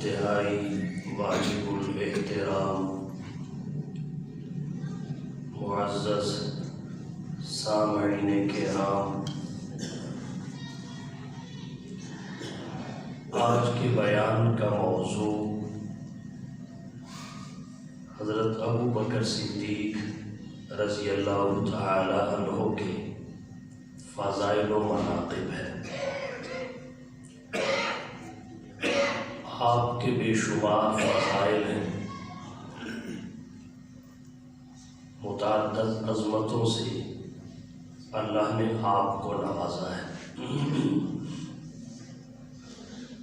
انتہائی واجب الاحترام معزز سامعین کرام، آج کے بیان کا موضوع حضرت ابو بکر صدیق رضی اللہ تعالی عنہ کے فضائل و مناقب ہے۔ آپ کے بے شمار فضائل ہیں، متعدد عظمتوں سے اللہ نے آپ کو نوازا ہے۔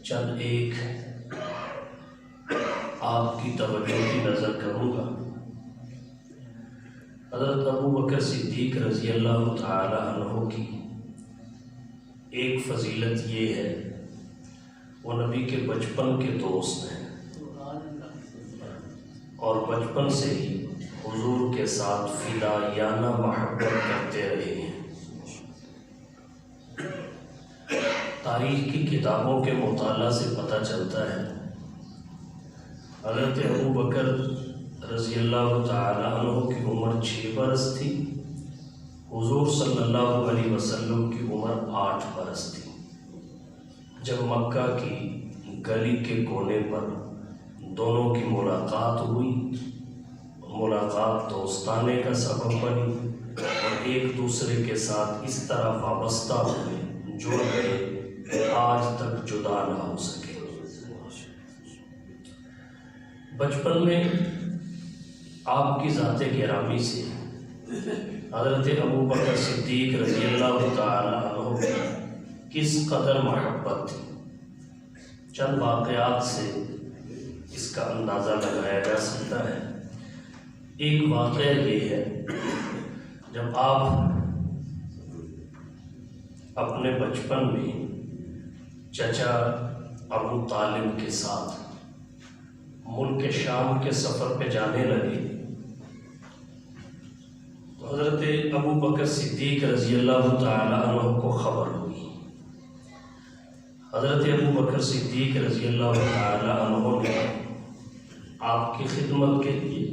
چند ایک آپ کی توجہ کی نظر کروں گا۔ حضرت ابو بکر صدیق رضی اللہ تعالی عنہ کی ایک فضیلت یہ ہے، وہ نبی کے بچپن کے دوست ہیں اور بچپن سے ہی حضور کے ساتھ فدائیانہ محبت کرتے رہے ہیں۔ تاریخ کی کتابوں کے مطالعہ سے پتہ چلتا ہے حضرت ابو بکر رضی اللہ تعالی عنہ کی عمر 6 برس تھی، حضور صلی اللہ علیہ وسلم کی عمر 8 برس تھی جب مکہ کی گلی کے کونے پر دونوں کی ملاقات ہوئی۔ ملاقات دوستانے کا سبب بنی اور ایک دوسرے کے ساتھ اس طرح وابستہ ہوئے، جڑ گئے کہ آج تک جدا نہ ہو سکے۔ بچپن میں آپ کی ذات گرامی سے حضرت ابو بکر صدیق رضی اللہ تعالی عنہ کی کس قدر محبت تھی، چند واقعات سے اس کا اندازہ لگایا جا سکتا ہے۔ ایک واقعہ یہ ہے، جب آپ اپنے بچپن میں چچا ابو طالب کے ساتھ ملک شام کے سفر پہ جانے لگے تو حضرت ابو بکر صدیق رضی اللہ تعالی عنہ کو خبر ہوئی۔ حضرت ابو بکر صدیق رضی اللہ تعالی عنہ نے آپ کی خدمت کے لیے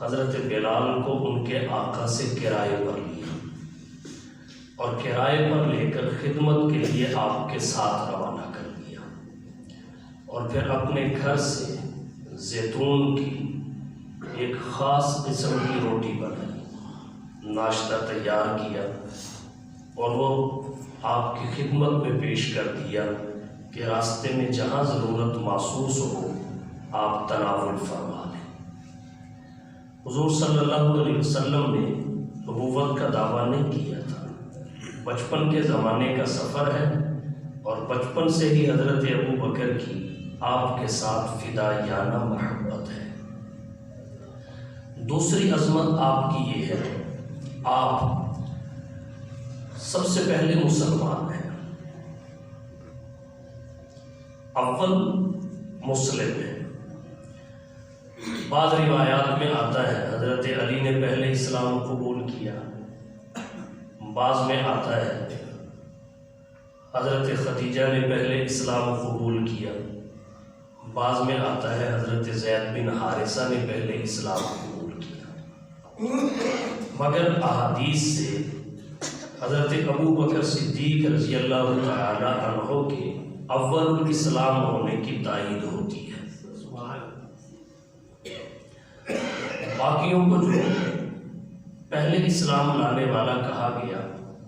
حضرت بلال کو ان کے آقا سے کرائے پر لیا اور کرائے پر لے کر خدمت کے لیے آپ کے ساتھ روانہ کر دیا، اور پھر اپنے گھر سے زیتون کی ایک خاص قسم کی روٹی بنائی، ناشتہ تیار کیا اور وہ آپ کی خدمت میں پیش کر دیا کہ راستے میں جہاں ضرورت محسوس ہو آپ تناول فرما لیں۔ حضور صلی اللہ علیہ وسلم نے نبوت کا دعویٰ نہیں کیا تھا، بچپن کے زمانے کا سفر ہے اور بچپن سے ہی حضرت ابو بکر کی آپ کے ساتھ فدائیانہ محبت ہے۔ دوسری عظمت آپ کی یہ ہے، آپ سب سے پہلے مسلمان ہیں، اول مسلم ہیں۔ بعض روایات میں آتا ہے حضرت علی نے پہلے اسلام قبول کیا، بعض میں آتا ہے حضرت خدیجہ نے پہلے اسلام قبول کیا، بعض میں آتا ہے حضرت زید بن حارثہ نے پہلے اسلام قبول کیا۔ مگر احادیث سے حضرت ابو بکر صدیق رضی اللہ تعالی عنہ کے اول اسلام ہونے کی تائید ہوتی ہے۔ باقیوں کو جو پہلے اسلام لانے والا کہا گیا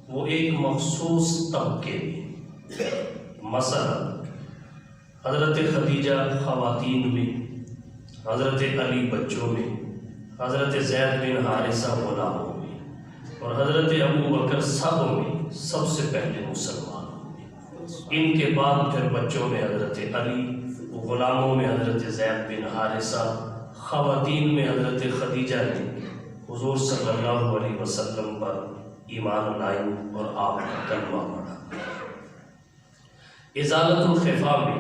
وہ ایک مخصوص طبقے میں، مثلا حضرت خدیجہ خواتین میں، حضرت علی بچوں میں، حضرت زید بن حارثہ غلاموں میں، اور حضرت ابو بکر سب میں سب سے پہلے مسلمان ہوئے۔ ان کے بعد پھر بچوں میں حضرت علی، غلاموں میں حضرت زید بن حارثہ، خواتین میں حضرت خدیجہ نے حضور صلی اللہ علیہ وسلم پر ایمان لائیں اور آپ کا کلمہ پڑھا۔ ازالت الخفا میں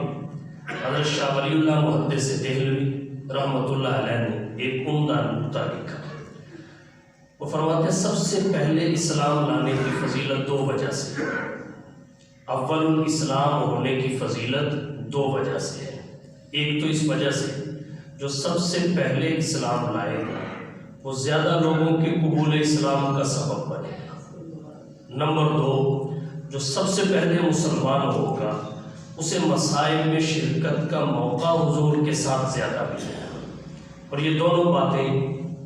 حضرت شاہ ولی اللہ محدث دہلوی رحمۃ اللہ علیہ نے ایک عمدہ نکتہ لکھا۔ وہ فرماتے ہیں سب سے پہلے اسلام لانے کی فضیلت 2 وجہ سے ہے۔ اول الاسلام ہونے کی فضیلت 2 وجہ سے ہے۔ ایک تو اس وجہ سے جو سب سے پہلے اسلام لائے گا وہ زیادہ لوگوں کے قبول اسلام کا سبب بنے گا۔ نمبر دو، جو سب سے پہلے مسلمان ہوگا اسے مسائل میں شرکت کا موقع حضور کے ساتھ زیادہ ملے گا۔ اور یہ دونوں باتیں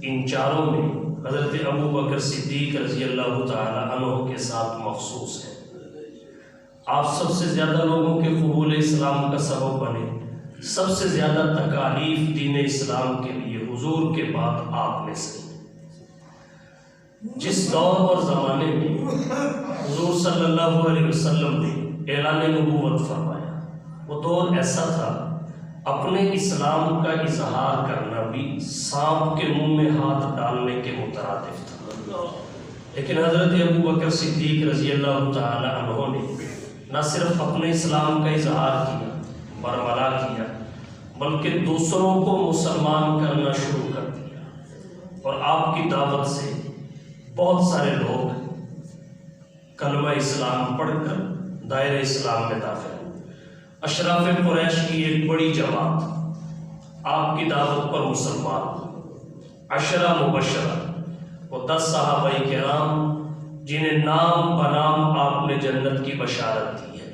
ان چاروں میں حضرت ابو بکر صدیق رضی اللہ تعالی عنہ کے ساتھ مخصوص ہے۔ آپ سب سے زیادہ لوگوں کے قبول اسلام کا سبب بنے، سب سے زیادہ تکالیف دین اسلام کے لیے حضور کے بعد آپ میں سے۔ جس دور اور زمانے میں حضور صلی اللہ علیہ وسلم نے اعلان نبوت فرمایا، وہ دور ایسا تھا اپنے اسلام کا اظہار کرنا بھی سانپ کے منہ میں ہاتھ ڈالنے کے مترادف تھا۔ لیکن حضرت ابو بکر صدیق رضی اللہ تعالی عنہ نے نہ صرف اپنے اسلام کا اظہار کیا، برملا کیا، بلکہ دوسروں کو مسلمان کرنا شروع کر دیا، اور آپ کی دعوت سے بہت سارے لوگ کلمہ اسلام پڑھ کر دائرہ اسلام میں داخل ہوئے۔ اشراف قریش کی ایک بڑی جماعت آپ کی دعوت پر مسلمان ہوئی۔ 10 مبشرہ وہ 10 صحابہ کرام جنہیں نام بنام آپ نے جنت کی بشارت دی ہے،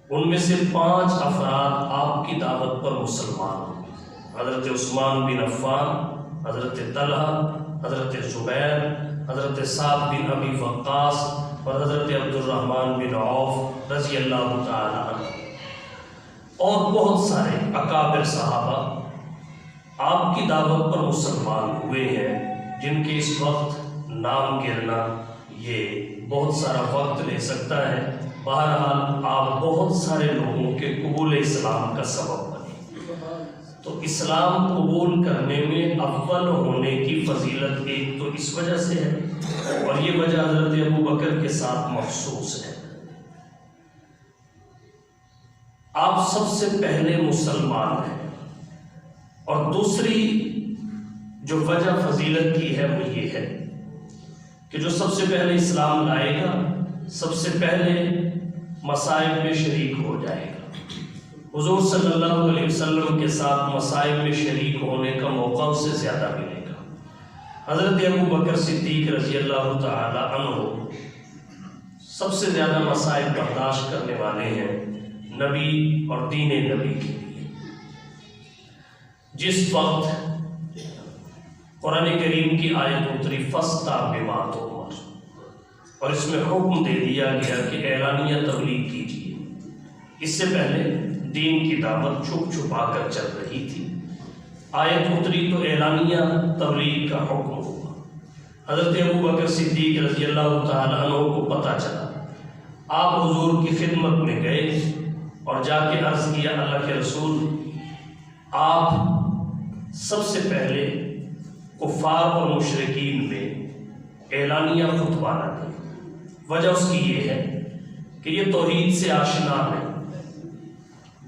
ان میں سے 5 افراد آپ کی دعوت پر مسلمان ہوئے۔ حضرت عثمان بن عفان، حضرت طلحہ، حضرت زبیر، حضرت سعد بن ابی وقاص اور حضرت عبد الرحمن بن عوف رضی اللہ تعالی عنہ، اور بہت سارے اکابر صحابہ آپ کی دعوت پر مسلمان ہوئے ہیں، جن کے اس وقت نام گرنا یہ بہت سارا وقت لے سکتا ہے۔ بہرحال آپ بہت سارے لوگوں کے قبول اسلام کا سبب بنے۔ تو اسلام قبول کرنے میں اول ہونے کی فضیلت ایک تو اس وجہ سے ہے، اور یہ وجہ حضرت ابو بکر کے ساتھ مخصوص ہے۔ آپ سب سے پہلے مسلمان ہیں، اور دوسری جو وجہ فضیلت کی ہے وہ یہ ہے کہ جو سب سے پہلے اسلام لائے گا سب سے پہلے مسائب میں شریک ہو جائے گا۔ حضور صلی اللہ علیہ وسلم کے ساتھ مسائب میں شریک ہونے کا موقع اسے زیادہ ملے گا۔ حضرت ابو بکر صدیق رضی اللہ تعالی عنہ سب سے زیادہ مسائب برداشت کرنے والے ہیں نبی اور دین نبی کے لیے۔ جس وقت قرآن کریم کی آیت اتری فَاسْتَعْ بِمَا تُؤْمَرُ، اور اس میں حکم دے دیا گیا کہ اعلانیہ تبلیغ کیجیے۔ اس سے پہلے دین کی دعوت چھپ چھپا کر چل رہی تھی، آیت اتری تو اعلانیہ تبلیغ کا حکم ہوا۔ حضرت ابو بکر صدیق رضی اللہ تعالی عنہ کو پتہ چلا، آپ حضور کی خدمت میں گئے اور جا کے عرض کیا، اللہ کے رسول، آپ سب سے پہلے کفار اور مشرکین میں اعلانیہ خطبہ نہ دیں۔ وجہ اس کی یہ ہے کہ یہ توحید سے آشنا ہے،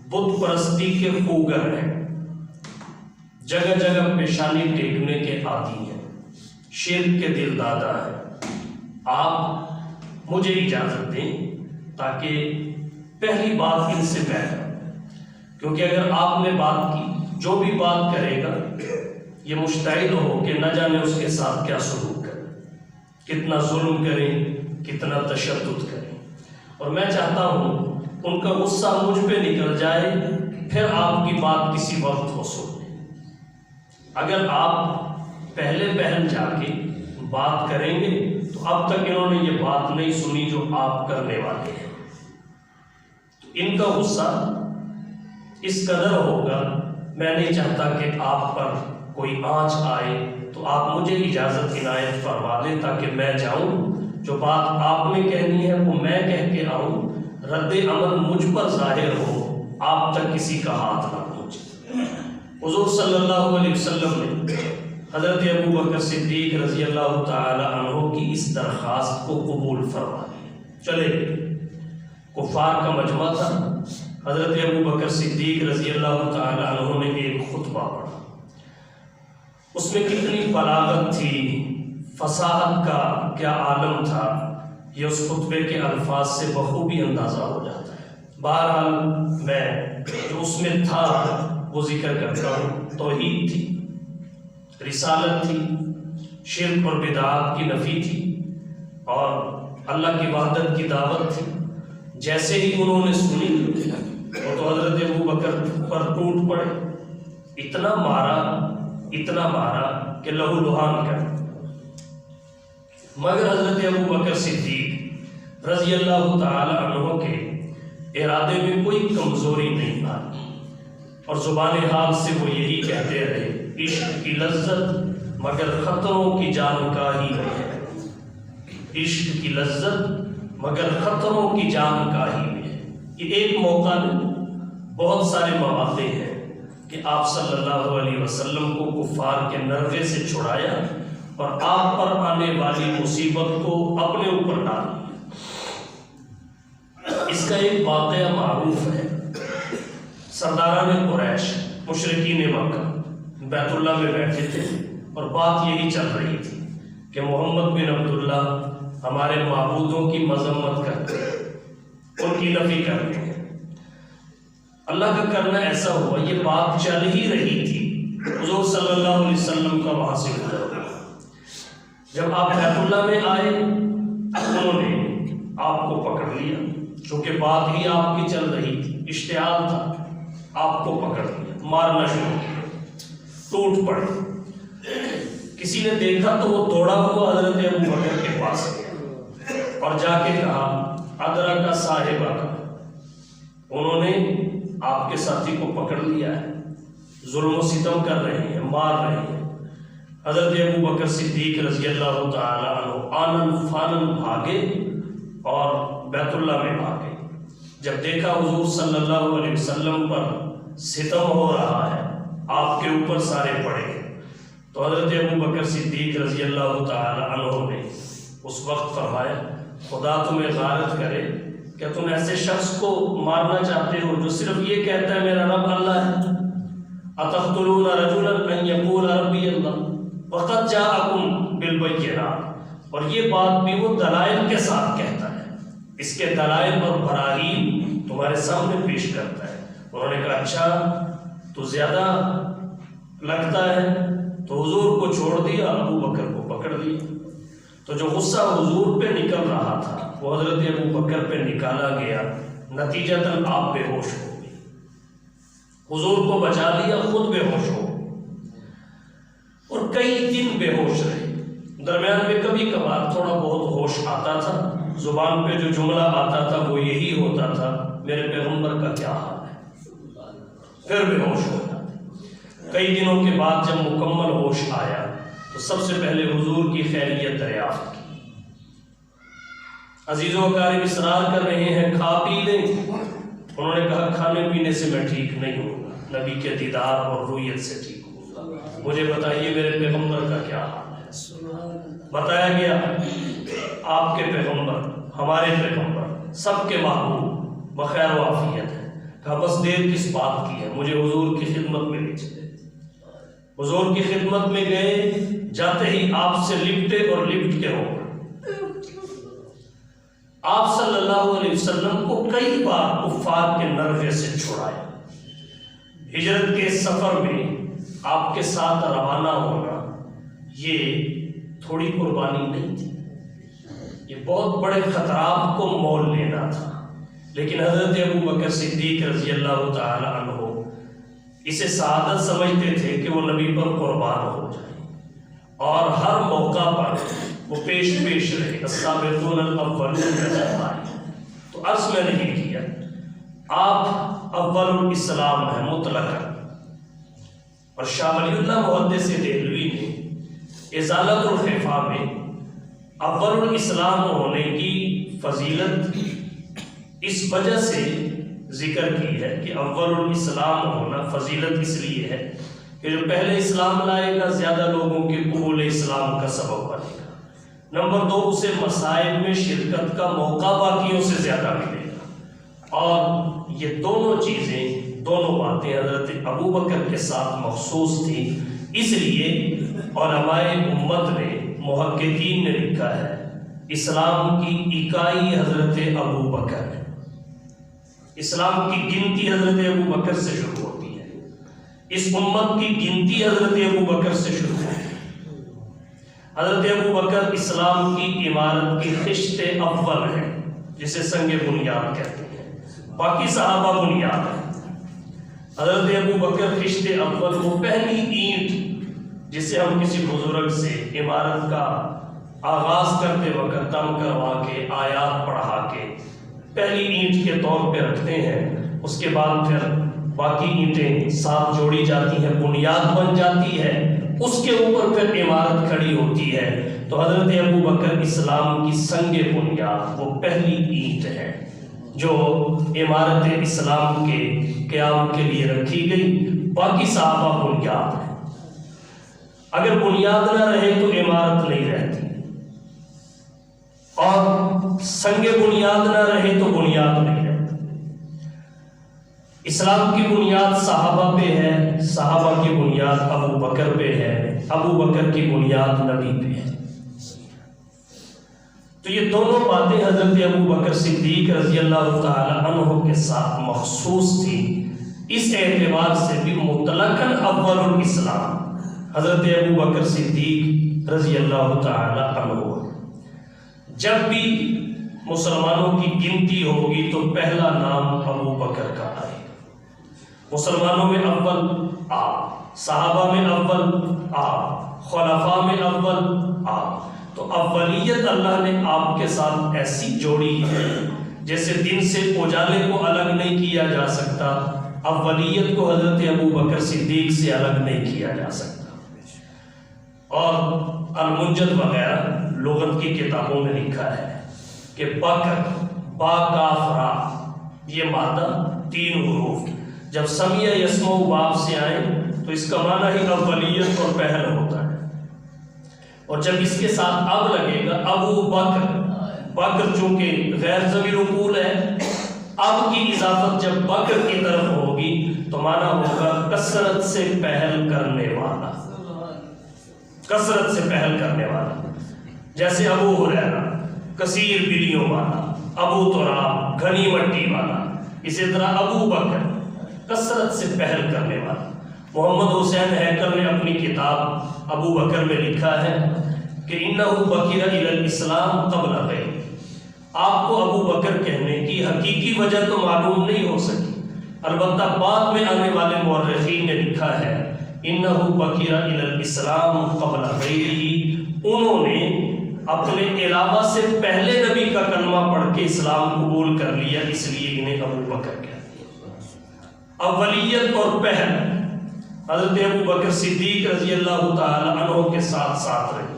بت پرستی کے خوگر ہیں، جگہ جگہ پیشانی ٹیکنے کے عادی ہیں، شرک کے دل دادا ہیں۔ آپ مجھے اجازت دیں تاکہ پہلی بات ان سے میں کروں، کیونکہ اگر آپ نے بات کی، جو بھی بات کرے گا یہ مشتعل ہو کہ نہ جانے اس کے ساتھ کیا سلوک کریں، کتنا ظلم کریں، کتنا تشدد کریں، اور میں چاہتا ہوں ان کا غصہ مجھ پہ نکل جائے، پھر آپ کی بات کسی وقت وہ سن لیں۔ اگر آپ پہلے پہل جا کے بات کریں گے تو اب تک انہوں نے یہ بات نہیں سنی جو آپ کرنے والے ہیں، ان کا غصہ اس قدر ہوگا، میں نہیں چاہتا کہ آپ پر کوئی آنچ آئے، تو آپ مجھے اجازت عنایت فرما دیں تاکہ میں جاؤں، جو بات آپ نے کہنی ہے وہ میں کہہ کے آؤں، رد عمل مجھ پر ظاہر ہو، آپ تک کسی کا ہاتھ نہ پہنچے۔ حضور صلی اللہ علیہ وسلم نے حضرت ابو بکر صدیق رضی اللہ تعالی عنہ کی اس درخواست کو قبول فرما لیا۔ چلے، کفار کا مجمع تھا، حضرت ابو بکر صدیق رضی اللہ تعالی عنہ نے ایک خطبہ پڑھا، اس میں کتنی بلاغت تھی، فصاحت کا کیا عالم تھا، یہ اس خطبے کے الفاظ سے بخوبی اندازہ ہو جاتا ہے۔ بہرحال میں جو اس میں تھا وہ ذکر کرتا ہوں۔ توحید تھی، رسالت تھی، شرک اور بدعات کی نفی تھی، اور اللہ کی وحدت کی دعوت تھی۔ جیسے ہی انہوں نے سنی وہ تو حضرت ابوبکر پر ٹوٹ پڑے، اتنا مارا کہ لہو لہان کر۔ مگر حضرت ابوبکر صدیق رضی اللہ تعالی عنہ کے ارادے میں کوئی کمزوری نہیں آئی، اور زبان حال سے وہ یہی کہتے رہے، عشق کی لذت مگر خطروں کی جانکاہی میں ہے، عشق کی لذت مگر خطروں کی جانکاہی میں ہے۔ یہ ایک موقع نہیں، بہت سارے مواقع ہیں کہ آپ صلی اللہ علیہ وسلم کو کفار کے نرغے سے چھڑایا اور آپ پر آنے والی مصیبت کو اپنے اوپر ڈال دیا۔ اس کا ایک واقعہ معروف ہے۔ سرداران قریش مشرکین مکہ بیت اللہ میں بیٹھے تھے اور بات یہی چل رہی تھی کہ محمد بن عبداللہ ہمارے معبودوں کی مذمت کرتے ہیں، ان کی نفی کرتے ہیں۔ اللہ کا کرنا ایسا ہوا، یہ بات چل ہی رہی تھی، حضور صلی اللہ علیہ وسلم کا وہاں سے گزر ہوا۔ جب آپ بیت اللہ میں آئے انہوں نے آپ کو پکڑ لیا، چونکہ بات ہی آپ کی چل رہی تھی، اشتعال تھا، آپ کو پکڑ لیا، مارنا شروع کیا، ٹوٹ پڑے۔ کسی نے دیکھا تو وہ دوڑا ہوا حضرت ابوبکر کے پاس گیا اور جا کے کہا ادرا کا صاحبہ کا، انہوں نے آپ کے ساتھی کو پکڑ لیا ہے، ظلم و ستم کر رہے ہیں، مار رہے ہیں۔ حضرت ابوبکر صدیق رضی اللہ تعالی عنہ آنن فانن بھاگے اور بیت اللہ میں آ گئے۔ جب دیکھا حضور صلی اللہ علیہ وسلم پر ستم ہو رہا ہے، آپ کے اوپر سارے پڑے ہیں، تو حضرت ابوبکر صدیق رضی اللہ تعالی عنہ نے اس وقت فرمایا خدا تمہیں غارت کرے، کیا تم ایسے شخص کو مارنا چاہتے ہو جو صرف یہ کہتا ہے میرا رب اللہ ہے؟ اتقتلون رجلا ان یقول ربی اللہ وقد جاءکم بالبینات، اور یہ بات بھی وہ دلائل کے ساتھ کہتا ہے، اس کے دلائل اور براہین تمہارے سامنے پیش کرتا ہے۔ انہوں نے کہا اچھا تو زیادہ لگتا ہے، تو حضور کو چھوڑ دیا، ابوبکر کو پکڑ لیا۔ تو جو غصہ حضور پہ نکل رہا تھا وہ حضرت ابوبکر پہ نکالا گیا، نتیجتاً آپ بے ہوش ہو گئے، حضور کو بچا لیا، خود بے ہوش ہو اور کئی دن بے ہوش رہے۔ درمیان میں کبھی کبھار تھوڑا بہت ہوش آتا تھا، زبان پہ جو جملہ آتا تھا وہ یہی ہوتا تھا میرے پیغمبر کا کیا حال ہے، پھر بے ہوش ہو جاتے۔ کئی دنوں کے بعد جب مکمل ہوش آیا تو سب سے پہلے حضور کی خیریت دریافت کی۔ عزیز و اقارب اصرار کر رہے ہیں کھا پی لیں، انہوں نے کہا کھانے پینے سے میں ٹھیک نہیں ہوں گا، نبی کے دیدار اور رویت سے ٹھیک ہوں گا، مجھے بتائیے میرے پیغمبر کا کیا حال ہے۔ بتایا گیا آپ کے پیغمبر، ہمارے پیغمبر، سب کے محبوب بخیر و عافیت ہے۔ کہا بس دیر کس بات کی ہے، مجھے حضور کی خدمت میں لے چلے۔ حضور کی خدمت میں گئے، جاتے ہی آپ سے لپٹے اور لپٹ کے ہو گئے۔ آپ صلی اللہ علیہ وسلم کو کئی بار کفار کے نرغے سے چھڑایا۔ ہجرت کے سفر میں آپ کے ساتھ روانہ ہونا یہ تھوڑی قربانی نہیں تھی، یہ بہت بڑے خطرات کو مول لینا تھا، لیکن حضرت ابوبکر صدیق رضی اللہ تعالی عنہ اسے سعادت سمجھتے تھے کہ وہ نبی پر قربان ہو جائیں، اور ہر موقع پر وہ پیش رہے۔ السابقون الاولون تو عرض میں نہیں کیا، آپ اول الاسلام ہیں مطلقاً، اور شاہ ولی اللہ محدث دہلوی نے ازالۃ الخفا میں اول الاسلام ہونے کی فضیلت اس وجہ سے ذکر کی ہے کہ اول الاسلام ہونا فضیلت اس لیے ہے کہ جو پہلے اسلام لائے گا زیادہ لوگوں کے قبول اسلام کا سبب بنے گا، نمبر دو اسے مصائب میں شرکت کا موقع باقیوں سے زیادہ ملے گا، اور یہ دونوں چیزیں، دونوں باتیں حضرت ابوبکر کے ساتھ مخصوص تھیں۔ اس لیے علماء امت نے، محققین نے لکھا ہے اسلام کی اکائی حضرت ابوبکر ہے، اسلام کی گنتی حضرت ابو بکر سے شروع ہوتی ہے، اس امت کی گنتی حضرت ابو بکر سے شروع ہوتی ہے۔ حضرت ابو بکر اسلام کی عمارت کی خشت اول ہے، جسے سنگ بنیاد کہتے ہیں، باقی صحابہ بنیاد ہیں۔ حضرت ابو بکر خشت اول، وہ پہلی اینٹ جسے ہم کسی بزرگ سے عمارت کا آغاز کرتے وقت دم کروا کے آیات پڑھا کے پہلی اینٹ کے طور پہ رکھتے ہیں، اس کے بعد پھر باقی اینٹیں ساتھ جوڑی جاتی ہیں، بنیاد بن جاتی ہے، اس کے اوپر پھر عمارت کھڑی ہوتی ہے۔ تو حضرت ابو بکر اسلام کی سنگ بنیاد، وہ پہلی اینٹ ہے جو عمارت اسلام کے قیام کے لیے رکھی گئی، باقی صحابہ بنیاد ہے۔ اگر بنیاد نہ رہے تو عمارت نہیں رہتی، اور سنگ بنیاد نہ رہے تو بنیاد نہیں رہتی۔ اسلام کی بنیاد صحابہ پہ ہے، صحابہ کی بنیاد ابو بکر پہ ہے، ابو بکر کی بنیاد نبی پہ ہے۔ تو یہ دونوں باتیں حضرت ابو بکر صدیق رضی اللہ تعالی عنہ کے ساتھ مخصوص تھی، اس اعتبار سے بھی مطلقاً اول الاسلام حضرت ابو بکر صدیق رضی اللہ تعالی عنہ۔ جب بھی مسلمانوں کی گنتی ہوگی تو پہلا نام ابو بکر کا آئے گا۔ مسلمانوں میں اول آپ، صحابہ میں اول آپ، خلفاء میں اول آپ۔ تو اولیت اللہ نے آپ کے ساتھ ایسی جوڑی ہے، جیسے دن سے اجالے کو الگ نہیں کیا جا سکتا، اولیت کو حضرت ابو بکر صدیق سے الگ نہیں کیا جا سکتا۔ اور المنجد وغیرہ لغت کی کتابوں میں لکھا ہے کہ بکر، با کاف را، یہ مادہ 3 حروف جب سمیع یسمع باب سے آئیں تو اس کا معنی ہی اولیت اور پہل ہوتا ہے، اور جب اس کے ساتھ اب لگے گا ابو بکر، بکر چونکہ غیر ضمیر القول ہے، اب کی اضافت جب بکر کی طرف ہوگی تو معنی ہوگا کثرت سے پہل کرنے والا، کثرت سے پہل کرنے والا۔ جیسے ابو ہریرہ کثیر بلیوں والا، ابو تراب گھنی مٹی والا، اسی طرح ابو بکر کثرت سے پہل کرنے والا۔ محمد حسین ہیکل نے اپنی کتاب ابو بکر میں لکھا ہے کہ انہو بکر الی الاسلام قبل غیر، آپ کو ابو بکر کہنے کی حقیقی وجہ تو معلوم نہیں ہو سکی، البتہ بعد میں آنے والے مورخین نے لکھا ہے انہو بکر الی الاسلام قبل غیرہ، انہوں نے اپنے علاوہ سے پہلے نبی کا کلمہ پڑھ کے اسلام قبول کر لیا، اس لیے انہیں ابو بکر کہتے ہیں۔ اولیت اور پہل حضرت ابو بکر صدیق رضی اللہ تعالی عنہ کے ساتھ ساتھ رہی،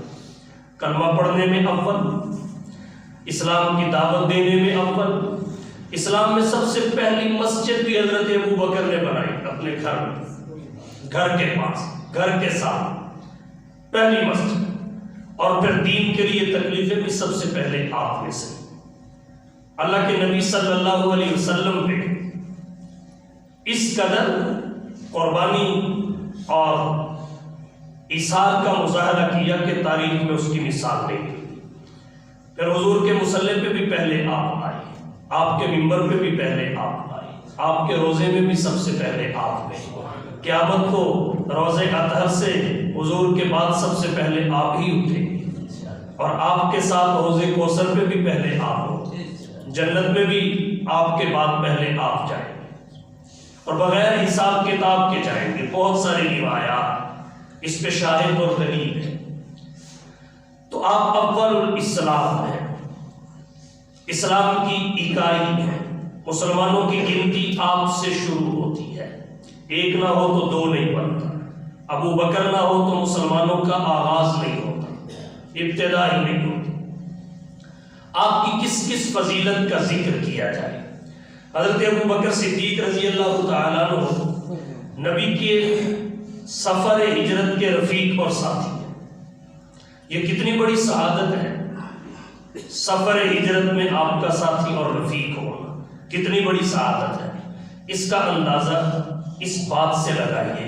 کلمہ پڑھنے میں اول، اسلام کی دعوت دینے میں اول۔ اسلام میں سب سے پہلی مسجد بھی حضرت ابو بکر نے بنائی اپنے گھر میں، گھر کے پاس، گھر کے ساتھ پہلی مسجد، اور پھر دین کے لیے تکلیفیں بھی سب سے پہلے آپ میں سے۔ اللہ کے نبی صلی اللہ علیہ وسلم پہ اس قدر قربانی اور ایثار کا مظاہرہ کیا کہ تاریخ میں اس کی مثال نہیں تھی۔ پھر حضور کے مصلی پہ بھی پہلے آپ آئے، آپ کے ممبر پہ بھی پہلے آپ آئے، آپ کے روزے میں بھی سب سے پہلے آپ میں، قیامت کو روزے اطہر سے حضور کے بعد سب سے پہلے آپ ہی اٹھے، اور آپ کے ساتھ حوض کوثر پہ بھی پہلے آپ ہو، جنت میں بھی آپ کے بعد پہلے آپ جائیں، اور بغیر حساب کتاب کے جائیں گے۔ بہت ساری روایات اس پہ شاہد اور دلیل ہے۔ تو آپ اول الاسلام ہیں، اسلام کی اکائی ہے، مسلمانوں کی گنتی آپ سے شروع ہوتی ہے، ایک نہ ہو تو 2 نہیں بنتا، ابو بکر نہ ہو تو مسلمانوں کا آغاز نہیں ہوتا، ابتدا ہی نہیں ہوتی۔ آپ کی کس کس فضیلت کا ذکر کیا جائے؟ حضرت ابو بکر صدیق رضی اللہ تعالیٰ عنہ نبی کے سفر ہجرت کے رفیق اور ساتھی ہیں۔ یہ کتنی بڑی سعادت ہے، سفر ہجرت میں آپ کا ساتھی اور رفیق ہونا کتنی بڑی سعادت ہے۔ اس کا اندازہ اس بات سے لگائیے،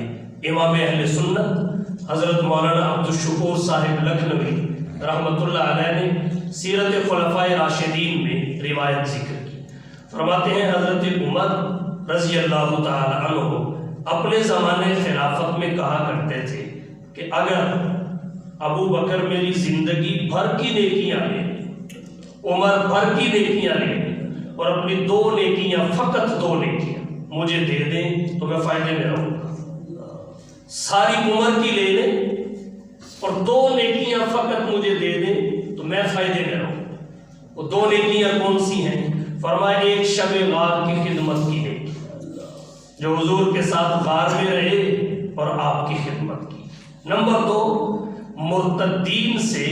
امام اہل سنت حضرت مولانا عبدالشکور صاحب لکھنوی رحمۃ اللہ علیہ نے سیرت خلفائے راشدین میں روایت ذکر کی۔ فرماتے ہیں حضرت عمر رضی اللہ تعالی عنہ اپنے زمانے خلافت میں کہا کرتے تھے کہ اگر ابو بکر میری زندگی بھر کی نیکیاں لے لیں، عمر بھر کی نیکیاں لے لیں اور اپنی 2 نیکیاں، فقط 2 نیکیاں مجھے دے دیں تو میں فائدے میں رہوں گا۔ ساری عمر کی لے لیں اور 2 نیکیاں فقط مجھے دے دیں تو میں فائدے میں رہوں گا۔ وہ 2 نیکیاں کون سی ہیں؟ فرمایا ایک شب غار کی خدمت کی نیکی، جو حضور کے ساتھ غار میں رہے اور آپ کی خدمت کی۔ نمبر 2، مرتدین سے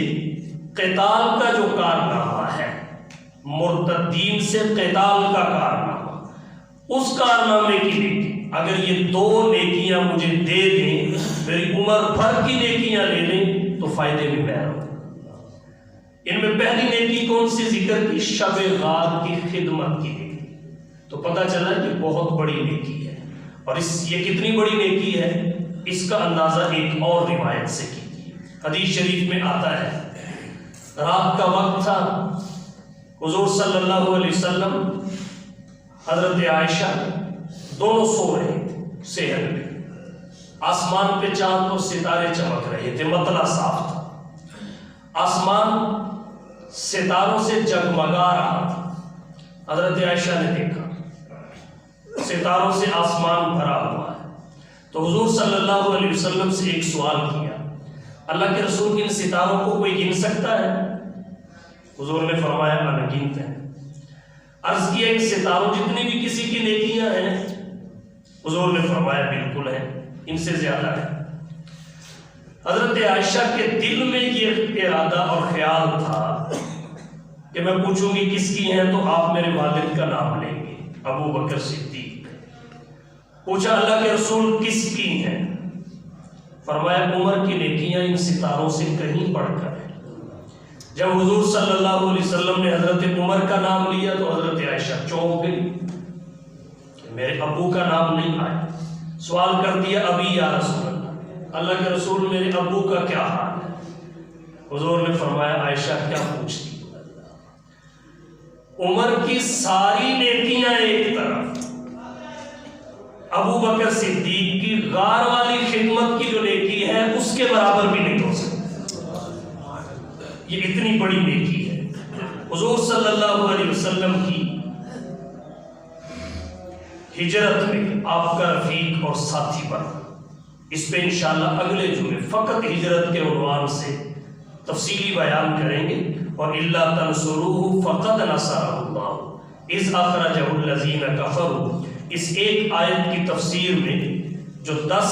قتال کا جو کارنامہ ہے، مرتدین سے قتال کا کارنامہ، اس کارنامے کی نیکی، اگر یہ 2 نیکیاں مجھے دے دیں، میری عمر بھر کی نیکیاں لے لیں تو فائدے میں میں رہوں۔ ان میں پہلی نیکی کون سی ذکر کی؟ شب غار کی خدمت کی نیکی۔ تو پتہ چلا کہ بہت بڑی نیکی ہے، اور یہ کتنی بڑی نیکی ہے اس کا اندازہ ایک اور روایت سے کیجیے۔ حدیث شریف میں آتا ہے، رات کا وقت تھا، حضور صلی اللہ علیہ وسلم، حضرت عائشہ دونوں سو رہے تھے صحن میں، آسمان پہ چاند اور ستارے چمک رہے تھے، مطلع صاف تھا، آسمان ستاروں سے جگمگا رہا تھا۔ حضرت عائشہ نے دیکھا ستاروں سے آسمان بھرا ہوا ہے، تو حضور صلی اللہ علیہ وسلم سے ایک سوال کیا، اللہ کے رسول ان ستاروں کو کوئی گن سکتا ہے؟ حضور نے فرمایا ان گنت ہیں۔ عرض کیا ان ستاروں جتنی بھی کسی کی نیکیاں ہیں؟ حضور نے فرمایا بالکل ہے، ان سے زیادہ ہے۔ حضرت عائشہ کے دل میں یہ ارادہ اور خیال تھا کہ میں پوچھوں گی کس کی ہیں تو آپ میرے والد کا نام لیں گے، ابو بکر صدیق۔ پوچھا اللہ کے رسول کس کی ہیں؟ فرمایا عمر کی نیکیاں ان ستاروں سے کہیں بڑھ کر ہے۔ جب حضور صلی اللہ علیہ وسلم نے حضرت عمر کا نام لیا تو حضرت عائشہ چونک گئی کہ میرے ابو کا نام نہیں آیا۔ سوال کر دیا ابھی یا رسول اللہ، اللہ کے رسول میرے ابو کا کیا حال ہے؟ حضور نے فرمایا عائشہ کیا پوچھتی؟ عمر کی ساری نیکیاں ایک طرف، ابو بکر صدیق کی غار والی خدمت کی جو نیکی ہے اس کے برابر بھی نہیں ہو سکتی۔ یہ اتنی بڑی نیکی ہے۔ حضور صلی اللہ علیہ وسلم کی ہجرت میں آپ کا رفیق اور ساتھی بنا، اس پہ انشاءاللہ اگلے جمعے فقط ہجرت کے عنوان سے تفصیلی بیان کریں گے۔ اور اِلَّا تَنْصُرُوهُ فَقَدْ نَصَرَهُ اللَّهُ إِذْ أَخْرَجَهُ الَّذِينَ كَفَرُوا۔ اس ایک آیت کی تفسیر میں جو 10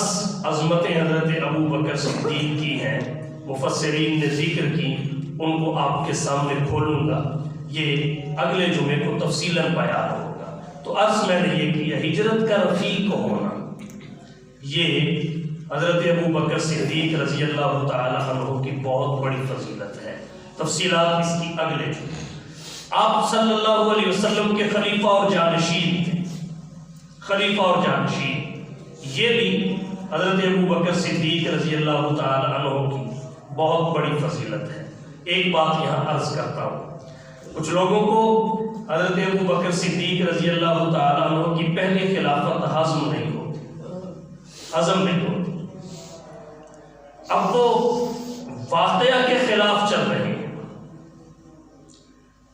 عظمتیں حضرت ابو بکر صدیق کی ہیں مفسرین نے ذکر کی، ان کو آپ کے سامنے کھولوں گا، یہ اگلے جمعے کو تفصیلاً بیان ہوگا۔ تو عرض میں نے یہ کیا، ہجرت کا رفیق ہونا یہ حضرت ابو بکر صدیق رضی اللہ تعالی عنہ کی بہت بڑی فضیلت ہے۔ تفصیلات اس کی اگلے جمعے۔ آپ صلی اللہ علیہ وسلم کے خلیفہ اور جانشین تھے، خلیفہ اور جانشین، یہ بھی حضرت ابو بکر صدیق رضی اللہ تعالی عنہ کی بہت بڑی فضیلت ہے۔ ایک بات یہاں عرض کرتا ہوں، کچھ لوگوں کو حضرت ابو بکر صدیق رضی اللہ تعالی عنہ کی پہلی خلافت ہضم نہیں ہوتی۔ اب وہ واقعہ کے خلاف چل رہے ہیں،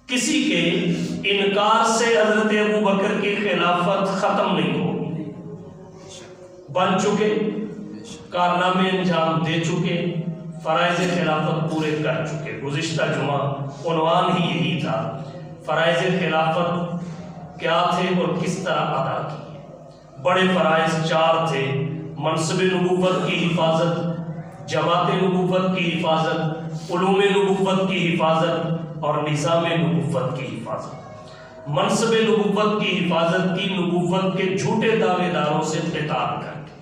کسی کے انکار سے حضرت ابو بکر کی خلافت ختم نہیں ہوگی۔ بن چکے، کارنامے انجام دے چکے، فرائض خلافت پورے کر چکے۔ گزشتہ جمعہ عنوان ہی یہی تھا، فرائض خلافت کیا تھے اور کس طرح ادا کیے۔ بڑے فرائض 4 تھے: منصب نبوت کی حفاظت، جماعت نبوت کی حفاظت، علوم نبوت کی حفاظت اور نظام نبوت کی حفاظت۔ منصب نبوت کی حفاظت کی، نبوت کے جھوٹے دعوے داروں سے قتال کر کے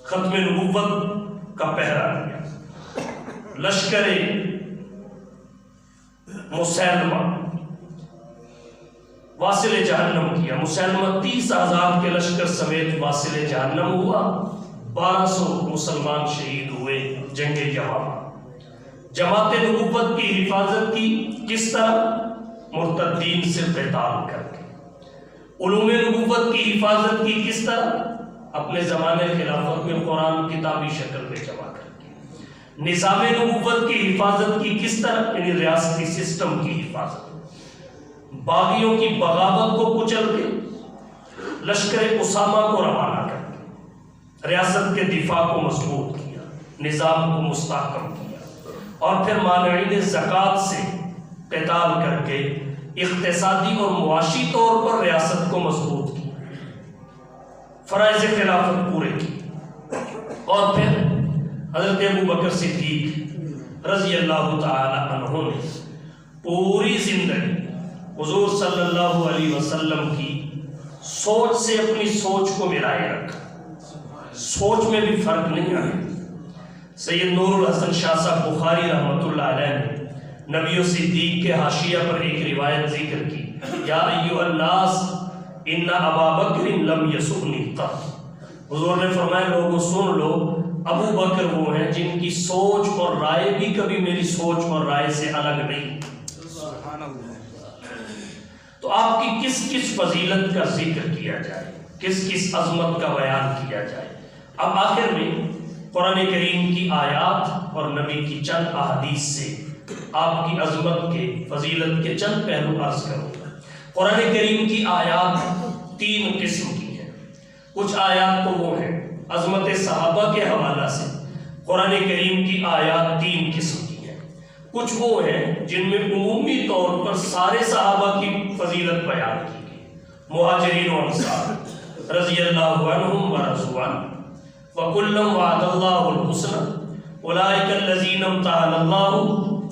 ختم نبوت کا پہرا دیا۔ لشکر مسیلمہ واصل جہنم کیا۔ مسیلمہ 30,000 کے لشکر سمیت واصل جہنم ہوا، 1200 مسلمان شہید ہوئے جنگ یمامہ۔ جماعت نبوت کی حفاظت کی کس طرح؟ مرتدین سے قتال کر کے۔ علوم نبوت کی حفاظت کی کس طرح؟ اپنے زمانے خلافت میں قرآن کتابی شکل میں جمع کر کے۔ نظام نبوت کی حفاظت کی کس طرح؟ یعنی ریاستی سسٹم کی حفاظت، باغیوں کی بغاوت کو کچل کے لشکر اسامہ کو روانہ کر کے ریاست کے دفاع کو مضبوط کیا، نظام کو مستحکم کیا، اور پھر مانعین زکوٰۃ سے قتال کر کے اقتصادی اور معاشی طور پر ریاست کو مضبوط کیا، فرائض خلافت پورے کی۔ اور پھر حضرت ابوبکر صدیق رضی اللہ تعالی عنہ نے پوری زندگی حضور صلی اللہ علیہ وسلم کی سوچ سے اپنی سوچ کو ملائے رکھا، سوچ میں بھی فرق نہیں آیا۔ سید نور الحسن شاہ صاحب بخاری رحمۃ اللہ علیہ نے نبی و صدیق کے حاشیہ پر ایک روایت ذکر کی، یا ایھا الناس ان ابا بکر لم یسؤنی قط۔ حضور نے فرمایا لوگوں سن لو، ابو بکر وہ ہیں جن کی سوچ اور رائے بھی کبھی میری سوچ اور رائے سے الگ نہیں۔ تو آپ کی کس کس فضیلت کا ذکر کیا جائے، کس کس عظمت کا بیان کیا جائے۔ اب آخر میں قرآن کریم کی آیات اور نبی کی چند احادیث سے آپ کی عظمت کے فضیلت کے چند پہلو عرض کروں گا۔ قرآن کریم کی آیات تین قسم کی ہیں۔ کچھ آیات تو وہ ہیں عظمت صحابہ کے حوالہ سے قرآن کریم کی آیات تین قسم کی ہیں، کچھ وہ ہیں جن میں عمومی طور پر سارے صحابہ کی فضیلت بیان کی گئی، مہاجرین و انصار رضی اللہ عنہم ورضوا عنہ، وَكُلًّا وَعَدَ اللَّهُ الْحُسْنَى أُولَٰئِكَ الَّذِينَ امْتَحَنَ اللَّهُ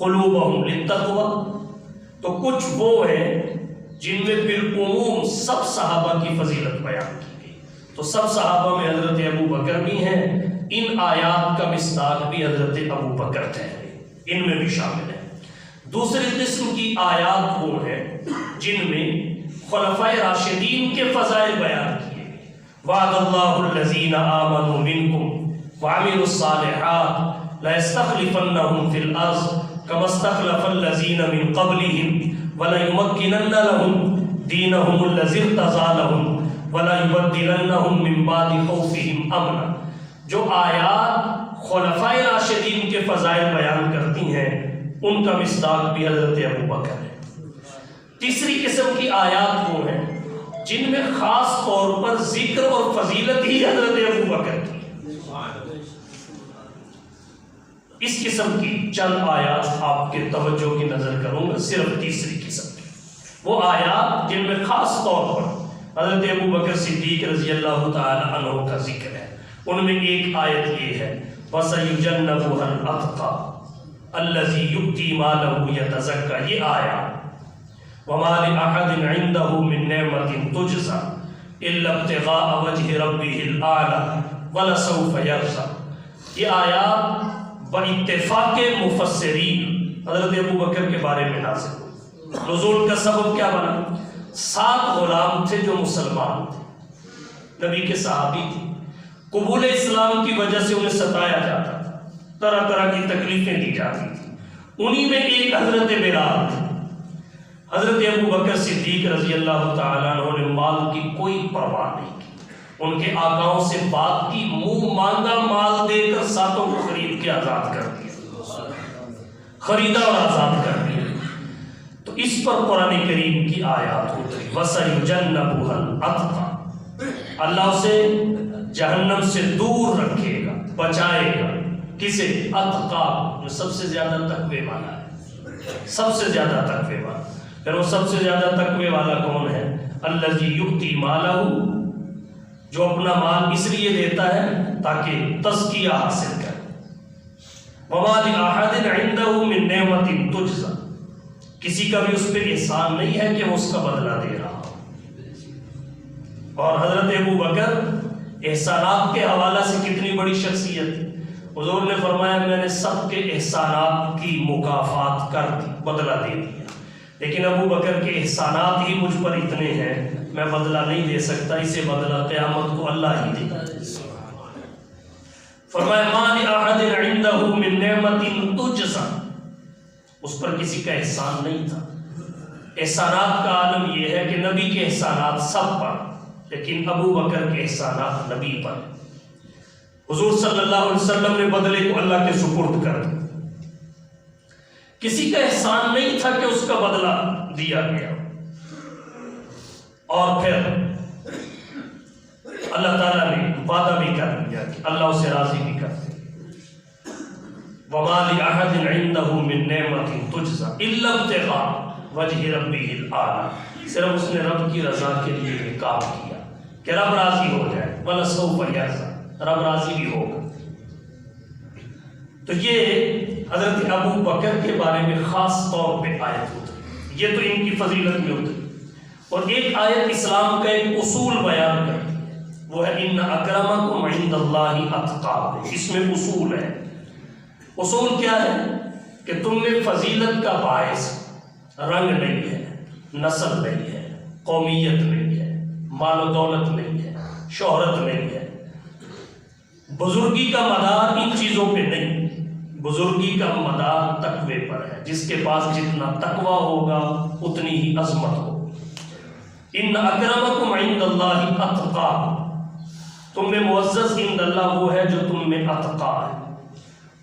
قُلُوبَهُمْ لِلتَّقْوَىٰ۔ تو کچھ وہ ہیں جن میں بالعموم سب صحابہ کی فضیلت بیان کی گئی، تو سب صحابہ میں حضرت ابو بکر بھی ہیں، ان آیات کا مصداق بھی حضرت ابو بکر ٹھہرے، ان میں بھی شامل ہیں۔ دوسری قسم کی آیات وہ ہیں جن میں خلفائے راشدین کے فضائل بیان کیے گئے، وعد اللہ الذین آمنوا منکم وعملوا الصالحات لَيَسْتَخْلِفَنَّهُمْ فِي الْأَرْضِ كَمَا اسْتَخْلَفَ الَّذِينَ مِنْ قَبْلِهِمْ وَلَيُمَكِّنَنَّ لَهُمْ دِينَهُمُ الَّذِي ارْتَضَىٰ لَهُمْ وَلَيُبَدِّلَنَّهُمْ مِنْ بَعْدِ خَوْفِهِمْ أَمْنًا۔ جو آیات خلفائے راشدین کے فضائل بیان کرتی ہیں ان کا مصداق بھی حضرت ابو بکر ہے۔ تیسری قسم کی آیات وہ ہیں جن میں خاص طور پر ذکر اور فضیلت ہی حضرت ابو بکر کی۔ اس قسم کی چند آیات آپ کے توجہ کی نظر کروں گا، صرف تیسری قسم کی وہ آیات جن میں خاص طور پر حضرت ابو بکر صدیق رضی اللہ تعالی عنہ کا ذکر ہے۔ ان میں ایک آیت یہ ہے وَسَيُجَنَّبُهَا الْأَتْقَى الَّذِي يُؤْتِي مَالَهُ يَتَزَكَّىٰ، یہ آیات وَمَا لِأَحَدٍ عِندَهُ مِن نِعْمَةٍ تُجْزَىٰ إِلَّا ابْتِغَاءَ وَجْهِ رَبِّهِ الْأَعْلَىٰ وَلَسَوْفَ يَرْضَىٰ۔ یہ آیات باتفاق مفسرین حضرت ابو بکر کے بارے میں نازل ہوئی۔ نزول کا سبب کیا بنا؟ 7 غلام تھے جو مسلمان تھے، نبی کے صحابی تھے، قبول اسلام کی وجہ سے انہیں ستایا جاتا تھا، طرح طرح کی تکلیفیں دی جاتی تھی۔ انہی میں ایک حضرت بلال تھے۔ حضرت ابو بکر صدیق رضی اللہ تعالیٰ عنہ نے مال کی کوئی پرواہ نہیں کی، ان کے آقاؤں سے بات کی، منہ مانگا مال دے کر 7 کو خرید کے آزاد کر دیا، خریدا اور آزاد کر دیا۔ تو اس پر قرآن کریم کی آیات اتری وَسَيُجَنَّبُهَا الْأَتْقَى، اللہ اسے جہنم سے دور رکھے گا، بچائے گا۔ کسے؟ اتقا، جو سب سے زیادہ تقوی والا ہے، سب سے زیادہ تقوی والا۔ پھر وہ سب سے زیادہ تقوی والا کون ہے؟ الذی یؤتی مالہ، جو اپنا مال اس لیے دیتا ہے تاکہ تزکیہ حاصل کرے۔ وَمَا لِأَحَدٍ عِندَهُ مِن نِعْمَةٍ تُجْزَىٰ، کسی کا بھی اس پہ احسان نہیں ہے کہ وہ اس کا بدلہ دے رہا ہو۔ اور حضرت ابو بکر احسانات کے حوالہ سے کتنی بڑی شخصیت ہے۔ حضور نے فرمایا میں نے سب کے احسانات کی مکافات کر دی، بدلہ دے دیا، لیکن ابو بکر کے احسانات ہی مجھ پر اتنے ہیں میں بدلہ نہیں دے سکتا، اسے بدلہ قیامت کو اللہ ہی دے گا۔ فرمایا مَا لِأَحَدٍ عِندَهُ مِن نِعْمَةٍ تُجْزَىٰ، اس پر کسی کا احسان نہیں تھا۔ احسانات کا عالم یہ ہے کہ نبی کے احسانات سب پر، لیکن ابو بکر کے احسانات نبی پر۔ حضور صلی اللہ علیہ وسلم نے بدلے کو اللہ کے سپرد کر دیا، کسی کا احسان نہیں تھا کہ اس کا بدلہ دیا گیا، اور پھر اللہ تعالیٰ نے وعدہ بھی کر دیا کہ اللہ اسے راضی بھی کر دے۔ وَمَا لِأَحَدٍ عِندَهُ مِن نِعْمَةٍ تُجْزَىٰ إِلَّا ابْتِغَاءَ وَجْهِ رَبِّهِ الْأَعْلَىٰ، صرف اس نے رب کی رضا کے لیے یہ کام کیا کہ رب راضی ہو جائے، وَلَسَوْفَ يَرْضَىٰ، رب راضی بھی ہوگا۔ تو یہ حضرت ابو بکر کے بارے میں خاص طور پہ آیت ہوتی، یہ تو ان کی فضیلت میں ہوتی۔ اور ایک آیت اسلام کا ایک اصول بیان کرتی ہے، وہ ہے ان اکرمکم عند اللہ اتقاکم، اس میں اصول ہے۔ اصول کیا ہے کہ تم میں فضیلت کا باعث رنگ نہیں ہے، نسل نہیں ہے، قومیت نہیں ہے، مال و دولت نہیں ہے، شہرت نہیں ہے، بزرگی کا مدار ان چیزوں پہ نہیں، بزرگی کا مدار تقوی پر ہے، جس کے پاس جتنا تقوی ہوگا اتنی ہی عظمت ہوگی۔ ان اکرمکم عند اللہ اتقاکم، تم میں معزز عند اللہ وہ ہے جو تم میں اتقا ہے۔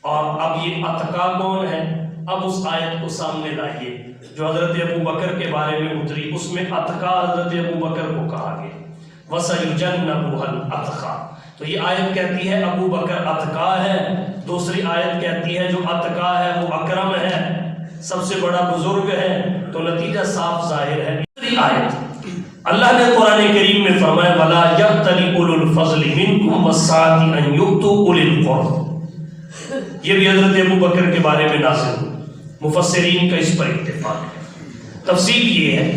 اور اب یہ اتقا کون ہے؟ اب اس آیت کو سامنے لائیے جو حضرت ابو بکر کے بارے میں اتری، اس میں اتقا حضرت ابو بکر کو کہا گیا، وَسَيُجَنَّبُهَا الْأَتْقَى۔ تو یہ آیت کہتی ہے ابو بکر اتقا ہے، دوسری آیت کہتی ہے جو اتقا ہے وہ اکرم ہے، سب سے بڑا بزرگ ہے۔ تو نتیجہ صاف ظاہر ہے۔ دوسری آیت اللہ نے قرآن کریم میں فرمایا وَلَا يَأْتَلِ أُولُو الْفَضْلِ مِنْكُمْ وَالسَّعَةِ أَنْ يُؤْتُوا أُولِي الْقُرْبَىٰ، یہ بھی حضرت ابو بکر کے بارے میں نازل ہوئی، مفسرین کا اس پر اتفاق ہے۔ تفصیل یہ ہے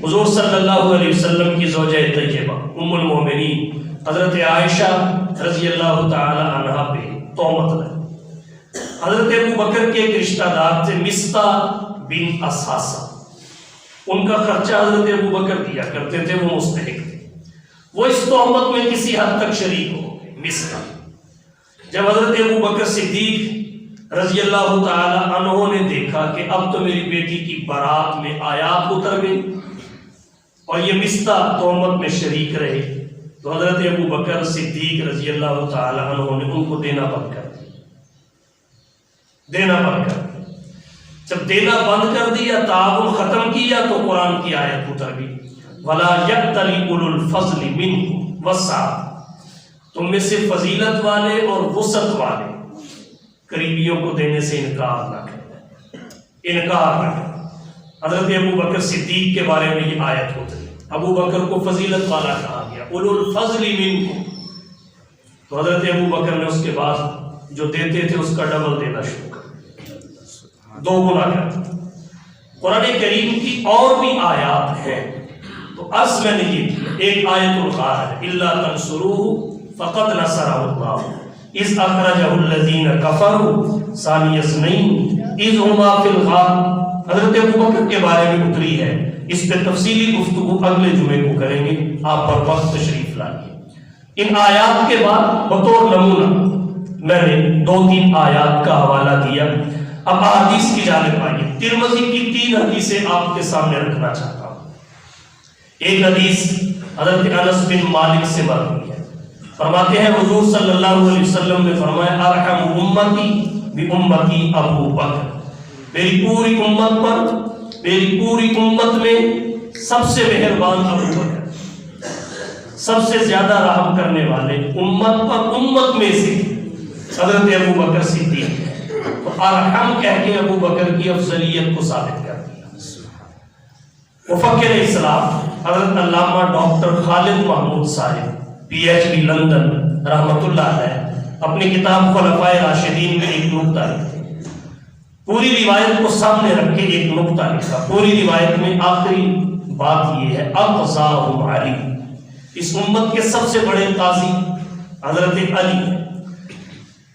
حضور صلی اللہ علیہ وسلم کی زوجہ طیبہ ام المومنین حضرت عائشہ رضی اللہ تعالی عنہا پہ تہمت لگی۔ حضرت ابو بکر کے ایک رشتہ دار تھے مصطح بن اساسہ، ان کا خرچہ حضرت ابو بکر دیا کرتے تھے، وہ مستحق تھے، وہ اس تہمت میں کسی حد تک شریک ہو گئے۔ مصطح جب حضرت ابو بکر صدیق رضی اللہ تعالی عنہ نے دیکھا کہ اب تو میری بیٹی کی بارات میں آیات اتر گئی اور یہ مصطح تہمت میں شریک رہے، تو حضرت ابو بکر صدیق رضی اللہ تعالی عنہ نے ان کو دینا بند کر دیا، دینا بند کر دیا۔ جب دینا بند کر دیا، تعاون ختم کیا، تو قرآن کی آیت اتر گئی وَلَا يَأْتَلِ أُولُو الْفَضْلِ مِنْكُمْ وَالسَّعَةِ، تم میں سے فضیلت والے اور وسعت والے قریبیوں کو دینے سے انکار نہ کریں، انکار نہ کریں۔ حضرت ابو بکر صدیق کے بارے میں یہ آیت ہوتی ہے، ابو بکر کو فضیلت والا کہا گیا، اولو الفضل منکم، تو حضرت ابو بکر نے اس کے بعد جو دیتے تھے اس کا ڈبل دینا شروع کر، دو گنا کر۔ قرآن کریم کی اور بھی آیات ہیں، تو عرض میں نے یہ کیا، ایک آیت الغار ہے الا تنصروه فقد نصرہ اللہ اذ اخرجہ الذین کفروا ثانی اثنین اذ ہما فی الغار، حضرت ابو بکر کے بارے میں اتری ہے، اس پہ تفصیلی گفتگو اگلے جمعے کو کریں گے، آپ پر وقت تشریف لائیے۔ ان آیات کے بعد بطور نمونہ میں نے 2-3 آیات کا حوالہ دیا، اب احادیث کی جانب آئیے۔ ترمذی کی 3 حدیثیں آپ کے سامنے رکھنا چاہتا ہوں۔ ایک حدیث حضرت انس بن مالک سے مروی ہے، فرماتے ہیں حضور صلی اللہ علیہ وسلم نے فرمایا ارحم امتی بی امتی ابو بکر، میری پوری امت پر، میری پوری امت میں سب سے مہربان ابو بکر، سب سے زیادہ رحم کرنے والے امت پر، امت میں سے حضرت ابو بکر صدیق ہے۔ تو ارحم کہہ کے ابو بکر کی افضلیت کو ثابت کر دیا۔ مفکر اسلام حضرت علامہ ڈاکٹر خالد محمود صاحب PhD لندن رحمت اللہ علیہ اپنی کتاب خلفائے راشدین میں ایک نقطہ لکھتے ہیں، پوری روایت کو سامنے رکھ کے ایک نقطہ لکھا۔ پوری روایت میں آخری بات یہ ہے اقضاہم علی، اس امت کے سب سے بڑے قاضی حضرت علی ہیں۔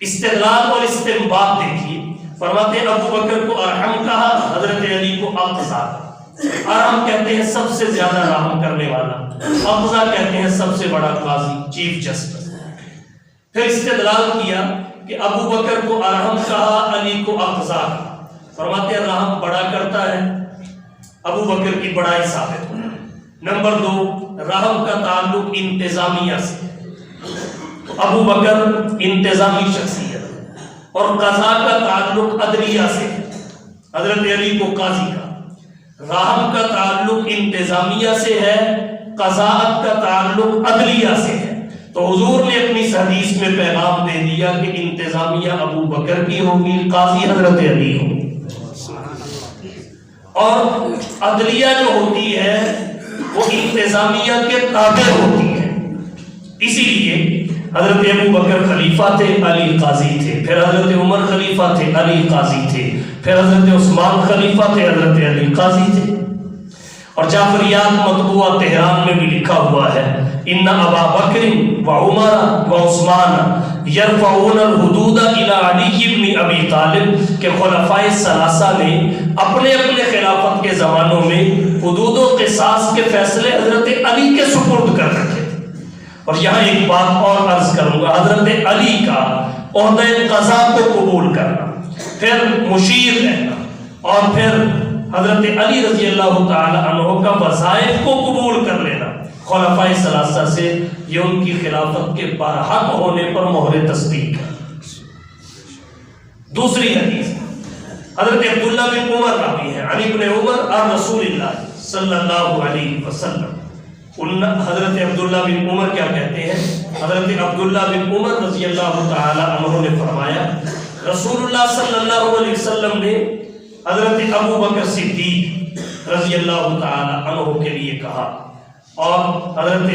استدلال اور استنباط دیکھیے، فرماتے ہیں ابو بکر کو ارحم کہا، حضرت علی کو اقضا کہا۔ ارحم کہتے ہیں سب سے زیادہ رحم کرنے والا، اقضا کہتے ہیں سب سے بڑا قاضی، چیف جسٹس۔ پھر استدلال کیا کہ ابو بکر کو ارحم کہا، علی کو اقضا کہا، فرماتے ہیں رحم بڑا کرتا ہے، ابو بکر کی بڑائی ثابت ہونا۔ نمبر 2، رحم کا تعلق انتظامیہ سے، ابو بکر انتظامی شخصیت، اور قضاء کا تعلق عدلیہ سے، حضرت علی کو قاضی کا، رحم کا تعلق انتظامیہ سے ہے، قضاءت کا تعلق عدلیہ سے ہے۔ تو حضور نے اپنی اس حدیث میں پیغام دے دیا کہ انتظامیہ ابو بکر کی ہوگی، قاضی حضرت علی ہوگی، اور عدلیہ جو ہوتی ہے وہ انتظامیہ کے تابع ہوتی ہے۔ اسی لیے حضرت ابو بکر خلیفہ تھے، علی قاضی تھے، پھر حضرت عمر خلیفہ تھے، علی قاضی تھے، پھر حضرت عثمان خلیفہ تھے، حضرت علی قاضی تھے۔ اور جعفریات مطبوعہ تہران میں بھی لکھا ہوا ہے، ان ابا بکر و عمر و عثمان یرفعون الحدود الی علی بن ابی طالب، کہ خلفائے ثلاثہ نے اپنے اپنے خلافت کے زمانوں میں حدود و قصاص کے فیصلے حضرت علی کے سپرد کر رکھے تھے۔ اور یہاں ایک بات اور عرض کروں گا، حضرت علی کا عہدہ قضا کو قبول کرنا، پھر مشیر رہنا، اور پھر حضرت علی رضی اللہ تعالی عنہ کا وظائف کو قبول کر لینا خلفائے ثلاثہ سے، یہ ان کی خلافت کے برحق ہونے پر مہر تصدیق ہے۔ دوسری حدیث حضرت عبداللہ بن عمر راوی ہے، عن ابن عمر عن رسول اللہ صلی اللہ علیہ وسلم۔ حضرت عبداللہ بن عمر کیا کہتے ہیں؟ حضرت عبداللہ بن عمر رضی اللہ تعالی عنہ نے فرمایا، رسول اللہ صلی اللہ علیہ وسلم نے حضرت ابو بکر صدیق رضی اللہ تعالی عنہ کے لیے کہا، اور حضرت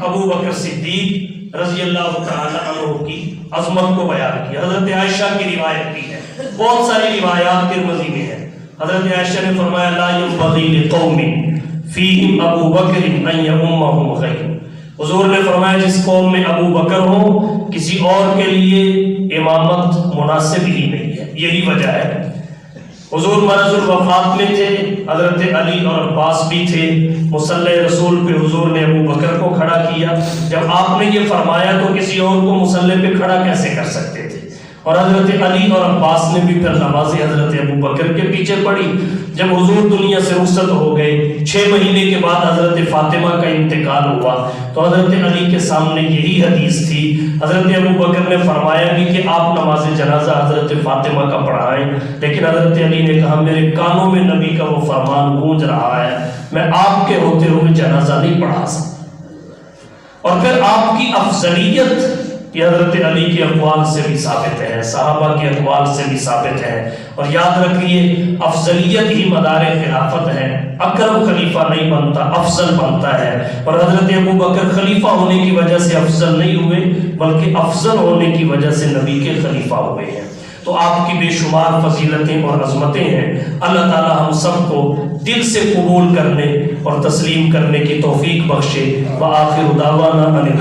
ابو بکر صدیق رضی اللہ تعالی عنہ کی عظمت کو بیان کیا۔ حضرت عائشہ کی روایت بھی ہے، بہت ساری روایات ترمذی میں ہیں۔ حضرت عائشہ نے فرمایا، لا ينبغي لقوم فیہم ابو بکر ان یؤمہم غیر، حضور نے فرمایا جس قوم میں ابو بکر ہو کسی اور کے لیے امامت مناسب ہی نہیں ہے۔ یہی وجہ ہے حضور مرض الوفات میں تھے، حضرت علی اور عباس بھی تھے، مصلی رسول پہ حضور نے ابو بکر کو کھڑا کیا۔ جب آپ نے یہ فرمایا تو کسی اور کو مصلی پہ کھڑا کیسے کر سکتے تھے؟ اور حضرت علی اور عباس نے بھی پھر نماز حضرت ابو بکر کے پیچھے پڑھی۔ جب حضور دنیا سے رخصت ہو گئے، 6 مہینے کے بعد حضرت فاطمہ کا انتقال ہوا، تو حضرت علی کے سامنے یہی حدیث تھی۔ حضرت ابو بکر نے فرمایا بھی کہ آپ نماز جنازہ حضرت فاطمہ کا پڑھائیں، لیکن حضرت علی نے کہا میرے کانوں میں نبی کا وہ فرمان گونج رہا ہے، میں آپ کے ہوتے ہوئے جنازہ نہیں پڑھا سکتا۔ اور پھر آپ کی افضلیت یہ حضرت علی کے اقوال سے بھی ثابت ہے، صحابہ کے اقوال سے بھی ثابت ہے۔ اور یاد رکھیے افضلیت ہی مدار خلافت ہے، اکرم خلیفہ نہیں بنتا، افضل بنتا ہے۔ اور حضرت ابو بکر خلیفہ ہونے کی وجہ سے افضل نہیں ہوئے، بلکہ افضل ہونے کی وجہ سے نبی کے خلیفہ ہوئے ہیں۔ تو آپ کی بے شمار فضیلتیں اور عظمتیں ہیں۔ اللہ تعالی ہم سب کو دل سے قبول کرنے اور تسلیم کرنے کی توفیق بخشے۔ وآخر دعوانا ان